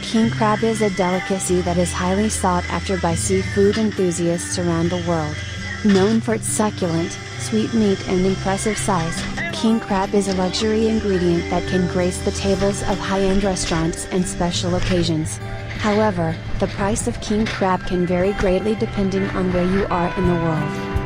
King crab is a delicacy that is highly sought after by seafood enthusiasts around the world. Known for its succulent, sweet meat and impressive size, king crab is a luxury ingredient that can grace the tables of high-end restaurants and special occasions. However, the price of king crab can vary greatly depending on where you are in the world.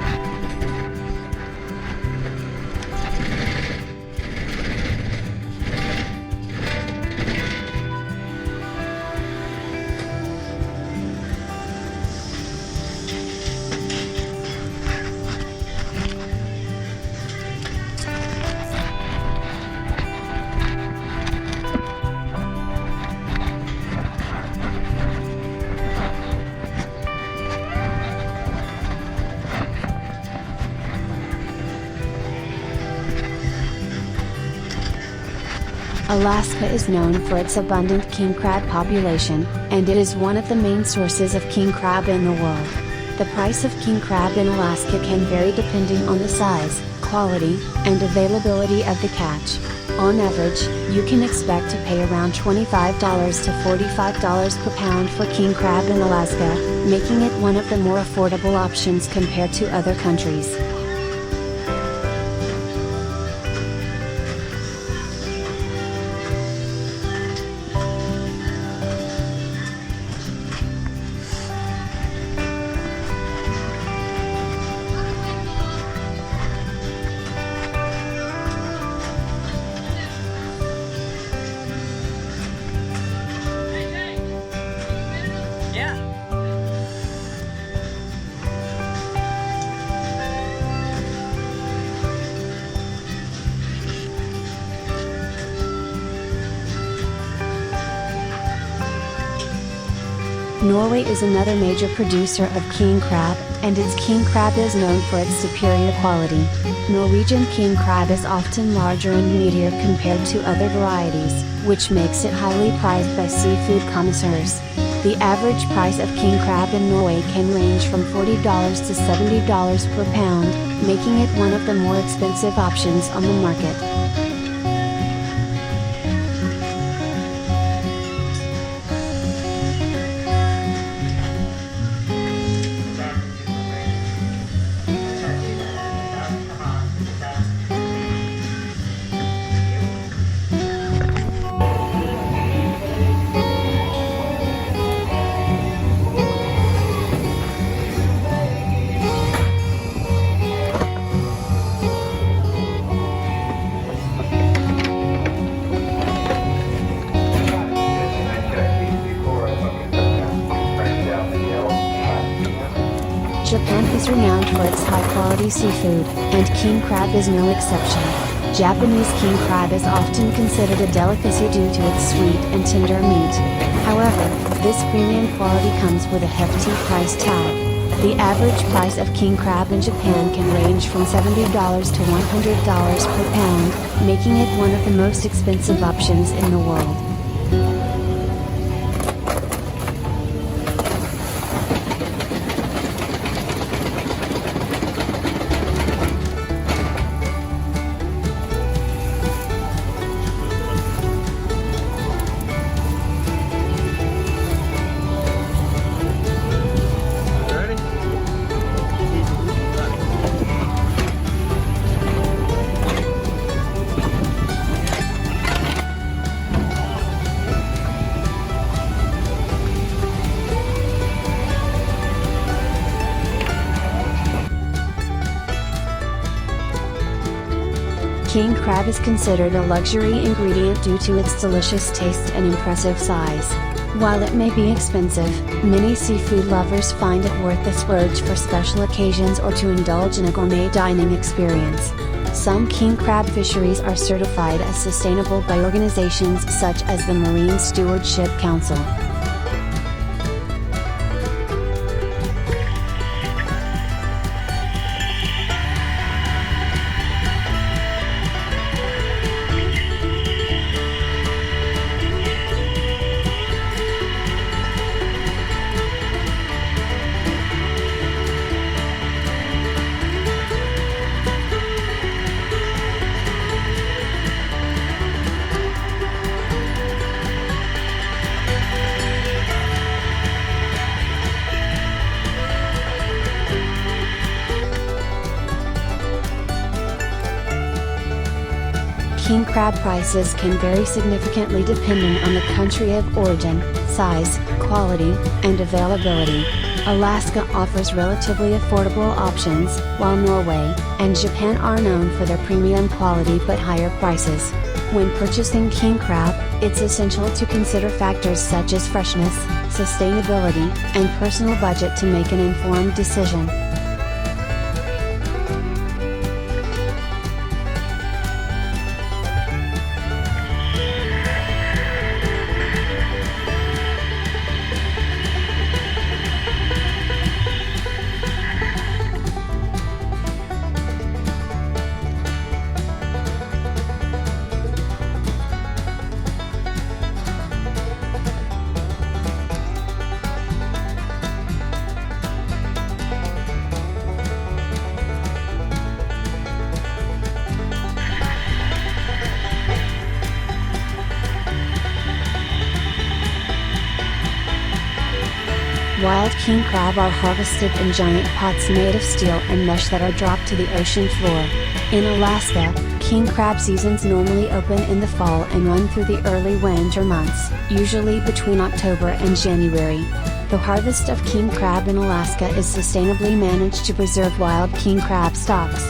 Alaska is known for its abundant king crab population, and it is one of the main sources of king crab in the world. The price of king crab in Alaska can vary depending on the size, quality, and availability of the catch. On average, you can expect to pay around $25 to $45 per pound for king crab in Alaska, making it one of the more affordable options compared to other countries. Norway is another major producer of king crab, and its king crab is known for its superior quality. Norwegian king crab is often larger and meatier compared to other varieties, which makes it highly prized by seafood connoisseurs. The average price of king crab in Norway can range from $40 to $70 per pound, making it one of the more expensive options on the market. Japan is renowned for its high-quality seafood, and king crab is no exception. Japanese king crab is often considered a delicacy due to its sweet and tender meat. However, this premium quality comes with a hefty price tag. The average price of king crab in Japan can range from $70 to $100 per pound, making it one of the most expensive options in the world. King crab is considered a luxury ingredient due to its delicious taste and impressive size. While it may be expensive, many seafood lovers find it worth the splurge for special occasions or to indulge in a gourmet dining experience. Some king crab fisheries are certified as sustainable by organizations such as the Marine Stewardship Council. king crab prices can vary significantly depending on the country of origin, size, quality, and availability. Alaska offers relatively affordable options, while Norway and Japan are known for their premium quality but higher prices. When purchasing king crab, it's essential to consider factors such as freshness, sustainability, and personal budget to make an informed decision. Wild king crab are harvested in giant pots made of steel and mesh that are dropped to the ocean floor. In Alaska, king crab seasons normally open in the fall and run through the early winter months, usually between October and January. The harvest of king crab in Alaska is sustainably managed to preserve wild king crab stocks.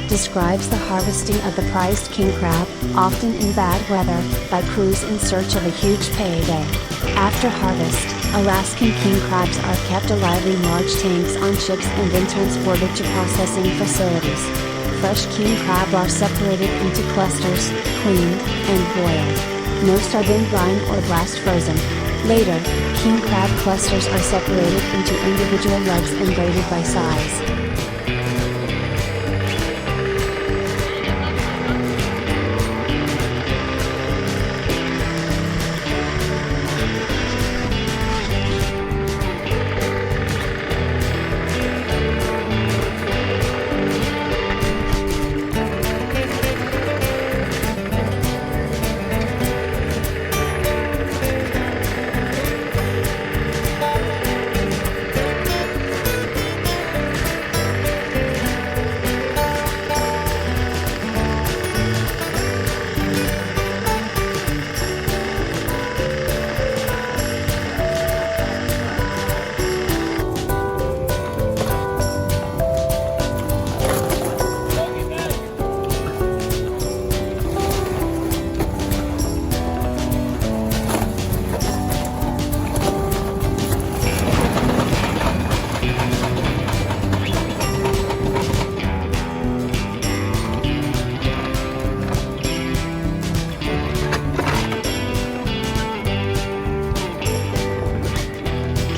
Describes the harvesting of the prized king crab, often in bad weather, by crews in search of a huge payday. After harvest, Alaskan king crabs are kept alive in large tanks on ships and then transported to processing facilities. Fresh king crab are separated into clusters, cleaned, and boiled. Most are then brine or blast frozen. Later, king crab clusters are separated into individual legs and graded by size.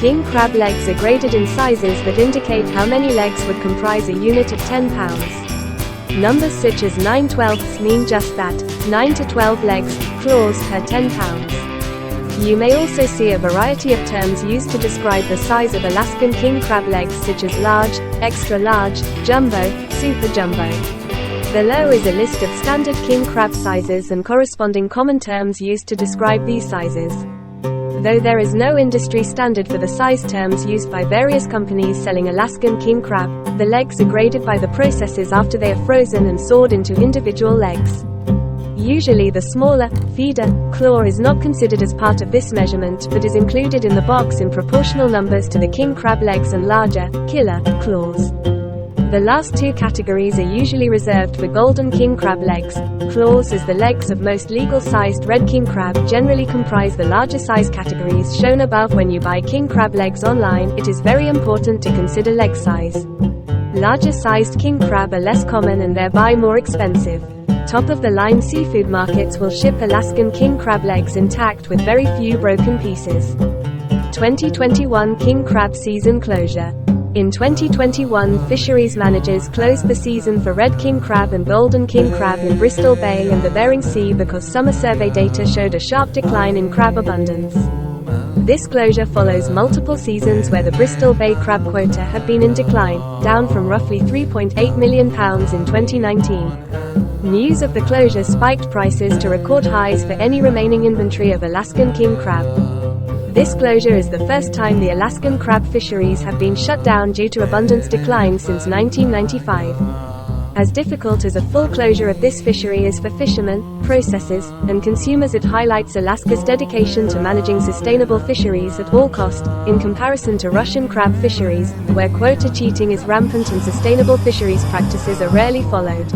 King crab legs are graded in sizes that indicate how many legs would comprise a unit of 10 pounds. Numbers such as 9/12 mean just that, 9 to 12 legs, claws per 10 pounds. You may also see a variety of terms used to describe the size of Alaskan king crab legs such as large, extra large, jumbo, super jumbo. Below is a list of standard king crab sizes and corresponding common terms used to describe these sizes. Though there is no industry standard for the size terms used by various companies selling Alaskan king crab, the legs are graded by the processes after they are frozen and sawed into individual legs. Usually the smaller, feeder, claw is not considered as part of this measurement but is included in the box in proportional numbers to the king crab legs and larger, killer, claws. The last two categories are usually reserved for golden king crab legs. Claws, as the legs of most legal-sized red king crab generally comprise the larger size categories shown above. When you buy king crab legs online, it is very important to consider leg size. Larger sized king crab are less common and thereby more expensive. Top-of-the-line seafood markets will ship Alaskan king crab legs intact with very few broken pieces. 2021 king crab season closure. In 2021, fisheries managers closed the season for red king crab and golden king crab in Bristol Bay and the Bering Sea because summer survey data showed a sharp decline in crab abundance. This closure follows multiple seasons where the Bristol Bay crab quota had been in decline, down from roughly £3.8 million in 2019. News of the closure spiked prices to record highs for any remaining inventory of Alaskan king crab. This closure is the first time the Alaskan crab fisheries have been shut down due to abundance decline since 1995. As difficult as a full closure of this fishery is for fishermen, processors, and consumers, it highlights Alaska's dedication to managing sustainable fisheries at all cost, in comparison to Russian crab fisheries, where quota cheating is rampant and sustainable fisheries practices are rarely followed.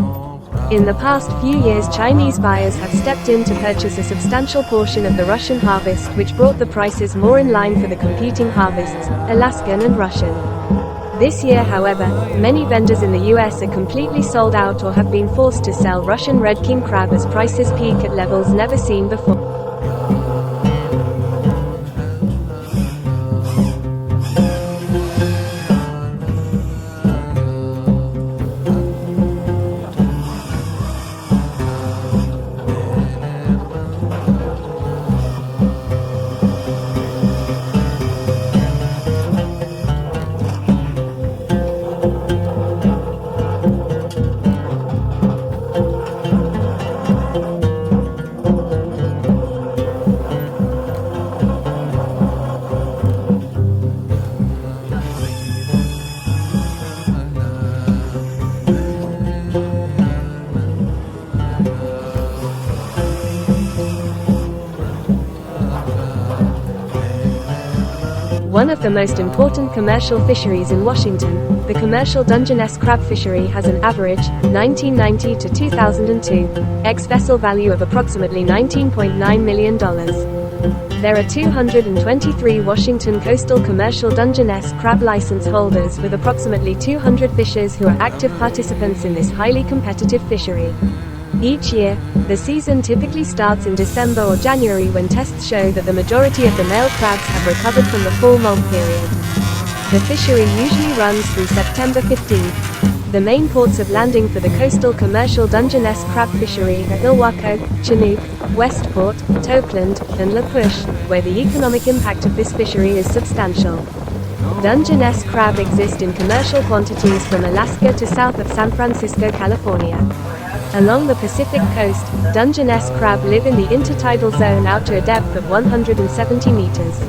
In the past few years, Chinese buyers have stepped in to purchase a substantial portion of the Russian harvest, which brought the prices more in line for the competing harvests, Alaskan and Russian. This year, however, many vendors in the US are completely sold out or have been forced to sell Russian red king crab as prices peak at levels never seen before. One of the most important commercial fisheries in Washington, the commercial Dungeness crab fishery has an average, 1990 to 2002, ex-vessel value of approximately $19.9 million. There are 223 Washington coastal commercial Dungeness crab license holders with approximately 200 fishers who are active participants in this highly competitive fishery. Each year, the season typically starts in December or January when tests show that the majority of the male crabs have recovered from the fall molt period. The fishery usually runs through September 15th. The main ports of landing for the coastal commercial Dungeness crab fishery are Ilwaco, Chinook, Westport, Tokeland, and La Push, where the economic impact of this fishery is substantial. Dungeness crab exist in commercial quantities from Alaska to south of San Francisco, California. Along the Pacific coast, Dungeness crab live in the intertidal zone out to a depth of 170 meters.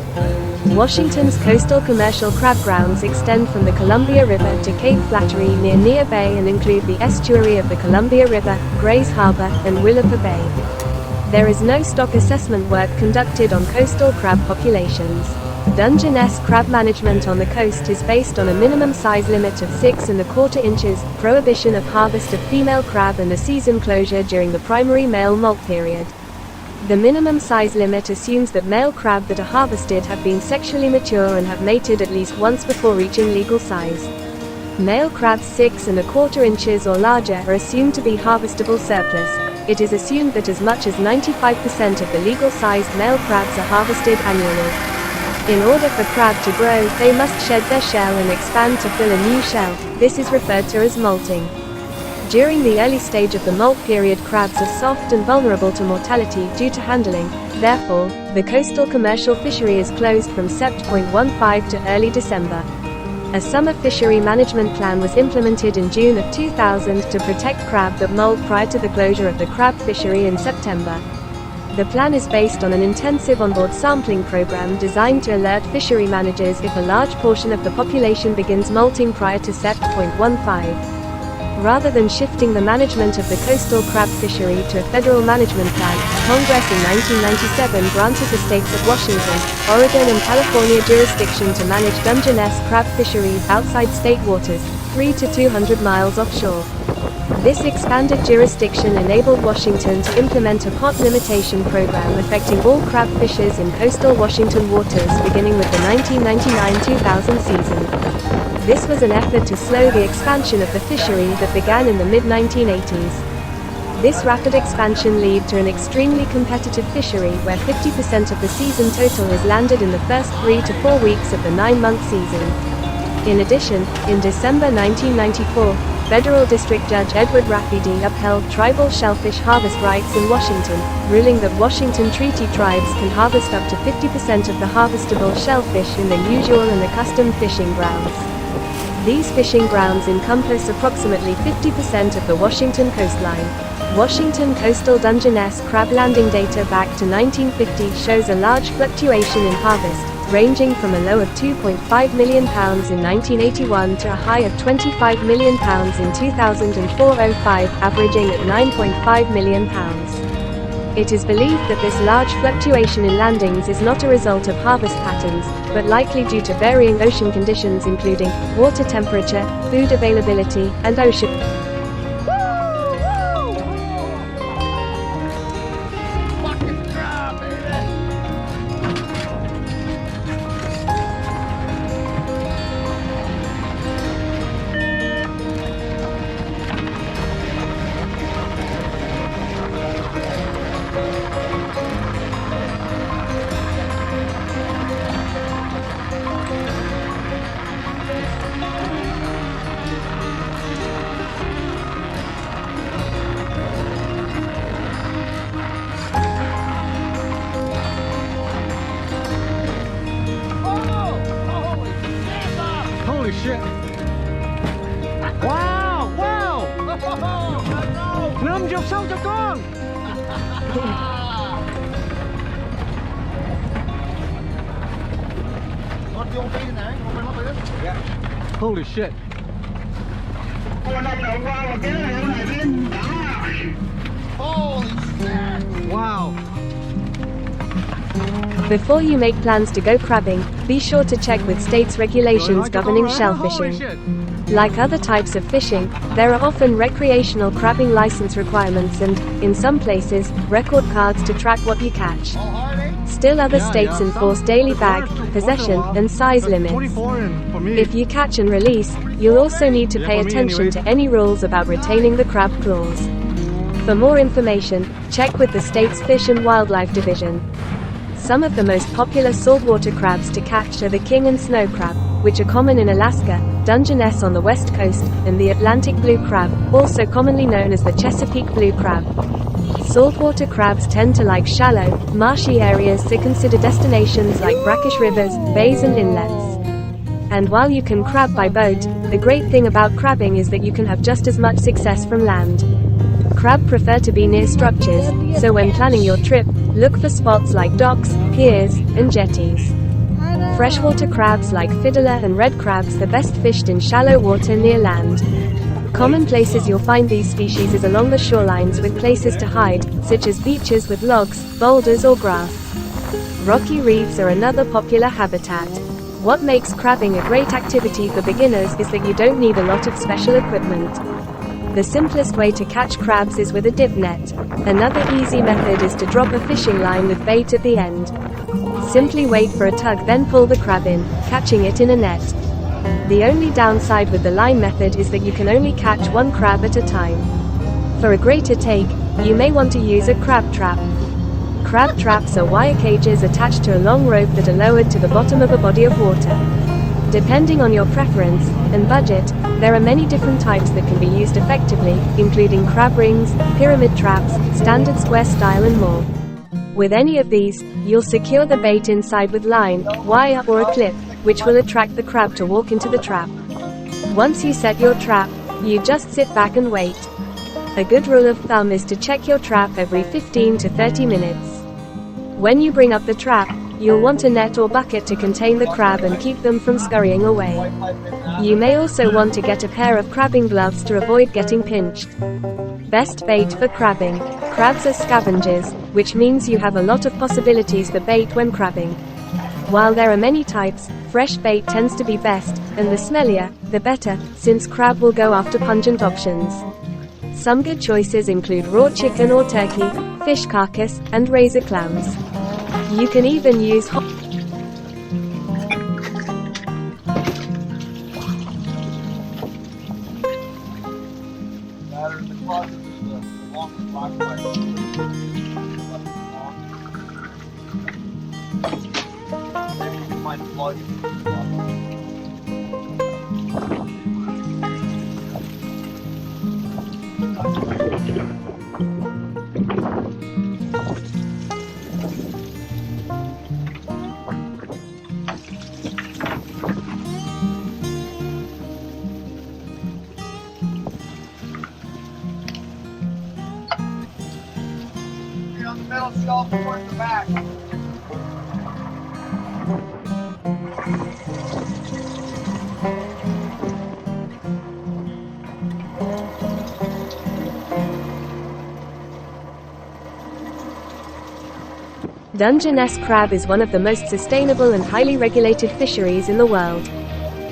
Washington's coastal commercial crab grounds extend from the Columbia River to Cape Flattery near Near Bay and include the estuary of the Columbia River, Grays Harbor, and Willapa Bay. There is no stock assessment work conducted on coastal crab populations. Dungeness crab management on the coast is based on a minimum size limit of 6¼ inches, prohibition of harvest of female crab, and a season closure during the primary male molt period. The minimum size limit assumes that male crab that are harvested have been sexually mature and have mated at least once before reaching legal size. Male crabs 6¼ inches or larger are assumed to be harvestable surplus. It is assumed that as much as 95% of the legal-sized male crabs are harvested annually. In order for crab to grow, they must shed their shell and expand to fill a new shell. This is referred to as molting. During the early stage of the molt period, crabs are soft and vulnerable to mortality due to handling. Therefore, the coastal commercial fishery is closed from Sept. 15 to early December. A summer fishery management plan was implemented in June of 2000 to protect crab that molt prior to the closure of the crab fishery in September. The plan is based on an intensive onboard sampling program designed to alert fishery managers if a large portion of the population begins molting prior to Sept. 15. Rather than shifting the management of the coastal crab fishery to a federal management plan, Congress in 1997 granted the states of Washington, Oregon and California jurisdiction to manage Dungeness crab fisheries outside state waters, 3 to 200 miles offshore. This expanded jurisdiction enabled Washington to implement a pot limitation program affecting all crab fishers in coastal Washington waters beginning with the 1999-2000 season. This was an effort to slow the expansion of the fishery that began in the mid-1980s. This rapid expansion led to an extremely competitive fishery where 50% of the season total is landed in the first 3 to 4 weeks of the 9-month season. In addition, in December 1994, Federal District Judge Edward Rafferty upheld tribal shellfish harvest rights in Washington, ruling that Washington Treaty tribes can harvest up to 50% of the harvestable shellfish in the usual and accustomed fishing grounds. These fishing grounds encompass approximately 50% of the Washington coastline. Washington coastal Dungeness crab landing data back to 1950 shows a large fluctuation in harvest, ranging from a low of £2.5 million in 1981 to a high of £25 million in 2004-05, averaging at £9.5 million. It is believed that this large fluctuation in landings is not a result of harvest patterns, but likely due to varying ocean conditions including water temperature, food availability, and ocean. Holy shit! Wow! Wow! Ngâm dọc sâu cho con! Holy shit! Holy shit! Wow! Before you make plans to go crabbing, be sure to check with states' regulations governing shellfishing. Like other types of fishing, there are often recreational crabbing license requirements and, in some places, record cards to track what you catch. Still other states enforce daily bag, possession, and size limits. If you catch and release, you'll also need to pay attention to any rules about retaining the crab clause. For more information, check with the state's Fish and Wildlife Division. Some of the most popular saltwater crabs to catch are the king and snow crab, which are common in Alaska, Dungeness on the west coast, and the Atlantic blue crab, also commonly known as the Chesapeake blue crab. Saltwater crabs tend to like shallow, marshy areas to consider destinations like brackish rivers, bays and inlets. And while you can crab by boat, the great thing about crabbing is that you can have just as much success from land. Crab prefer to be near structures, so when planning your trip, look for spots like docks, piers, and jetties. Freshwater crabs like fiddler and red crabs are best fished in shallow water near land. Common places you'll find these species is along the shorelines with places to hide, such as beaches with logs, boulders or grass. Rocky reefs are another popular habitat. What makes crabbing a great activity for beginners is that you don't need a lot of special equipment. The simplest way to catch crabs is with a dip net. Another easy method is to drop a fishing line with bait at the end. Simply wait for a tug, then pull the crab in, catching it in a net. The only downside with the line method is that you can only catch one crab at a time. For a greater take, you may want to use a crab trap. Crab traps are wire cages attached to a long rope that are lowered to the bottom of a body of water. Depending on your preference and budget, there are many different types that can be used effectively, including crab rings, pyramid traps, standard square style and more. With any of these, you'll secure the bait inside with line, wire or a clip, which will attract the crab to walk into the trap. Once you set your trap, you just sit back and wait. A good rule of thumb is to check your trap every 15 to 30 minutes. When you bring up the trap, you'll want a net or bucket to contain the crab and keep them from scurrying away. You may also want to get a pair of crabbing gloves to avoid getting pinched. Best bait for crabbing. Crabs are scavengers, which means you have a lot of possibilities for bait when crabbing. While there are many types, fresh bait tends to be best, and the smellier, the better, since crab will go after pungent options. Some good choices include raw chicken or turkey, fish carcass, and razor clams. You can even use all towards the back. Dungeness crab is one of the most sustainable and highly regulated fisheries in the world.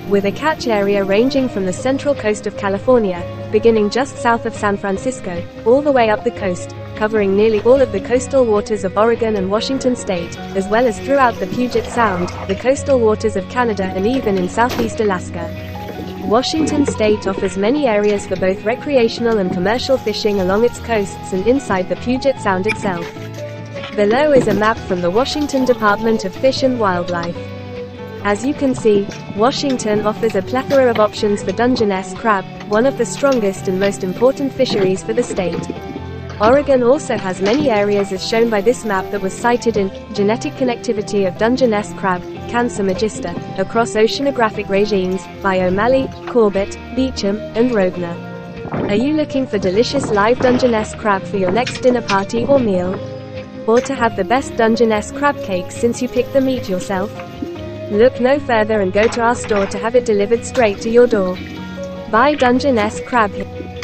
With a catch area ranging from the central coast of California, beginning just south of San Francisco, all the way up the coast, covering nearly all of the coastal waters of Oregon and Washington state, as well as throughout the Puget Sound, the coastal waters of Canada and even in southeast Alaska. Washington state offers many areas for both recreational and commercial fishing along its coasts and inside the Puget Sound itself. Below is a map from the Washington Department of Fish and Wildlife. As you can see, Washington offers a plethora of options for Dungeness crab, one of the strongest and most important fisheries for the state. Oregon also has many areas as shown by this map that was cited in Genetic Connectivity of Dungeness Crab, Cancer Magister, across oceanographic regimes, by O'Malley, Corbett, Beecham, and Rogner. Are you looking for delicious live Dungeness crab for your next dinner party or meal? Or to have the best Dungeness crab cake since you picked the meat yourself? Look no further and go to our store to have it delivered straight to your door. Buy Dungeness crab here.